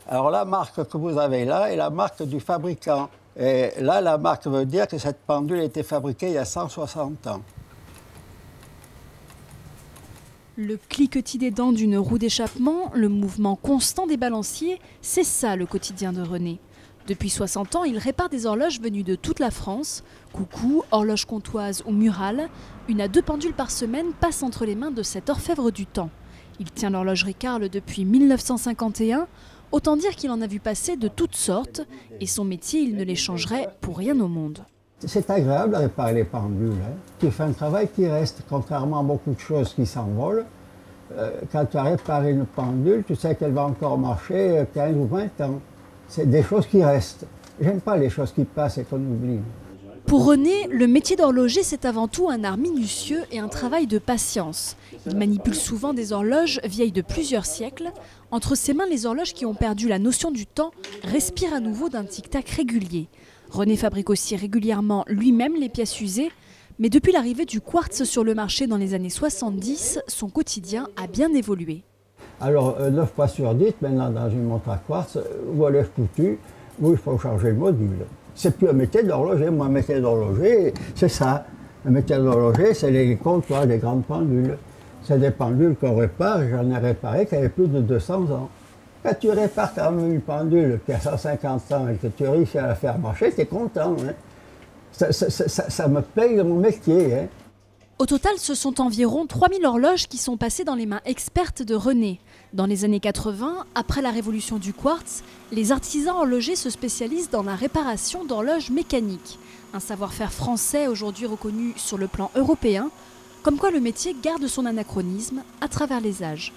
Alors la marque que vous avez là est la marque du fabricant. Et là, la marque veut dire que cette pendule a été fabriquée il y a 160 ans. Le cliquetis des dents d'une roue d'échappement, le mouvement constant des balanciers, c'est ça le quotidien de René. Depuis 60 ans, il répare des horloges venues de toute la France. Coucou, horloge comptoise ou murale, 1 à 2 pendules par semaine passent entre les mains de cet orfèvre du temps. Il tient l'horlogerie Carle depuis 1951, autant dire qu'il en a vu passer de toutes sortes, et son métier, il ne l'échangerait pour rien au monde. C'est agréable de réparer les pendules. Tu fais un travail qui reste, contrairement à beaucoup de choses qui s'envolent. Quand tu as réparé une pendule, tu sais qu'elle va encore marcher 15 ou 20 ans. C'est des choses qui restent. J'aime pas les choses qui passent et qu'on oublie. Pour René, le métier d'horloger, c'est avant tout un art minutieux et un travail de patience. Il manipule souvent des horloges vieilles de plusieurs siècles. Entre ses mains, les horloges qui ont perdu la notion du temps respirent à nouveau d'un tic-tac régulier. René fabrique aussi régulièrement lui-même les pièces usées. Mais depuis l'arrivée du quartz sur le marché dans les années 70, son quotidien a bien évolué. Alors, 9 fois sur 10, maintenant, dans une montre à quartz, où elle est foutue, où il faut changer le module. C'est plus un métier d'horloger. Moi, un métier d'horloger, c'est ça. Un métier d'horloger, c'est les comptoirs, les grandes pendules. C'est des pendules qu'on répare. J'en ai réparé qui avaient plus de 200 ans. Quand tu répares quand même une pendule qui a 150 ans et que tu réussis à la faire marcher, tu es content. Hein? Ça me paye mon métier. Hein? Au total, ce sont environ 3000 horloges qui sont passées dans les mains expertes de René. Dans les années 80, après la révolution du quartz, les artisans horlogers se spécialisent dans la réparation d'horloges mécaniques. Un savoir-faire français aujourd'hui reconnu sur le plan européen, comme quoi le métier garde son anachronisme à travers les âges.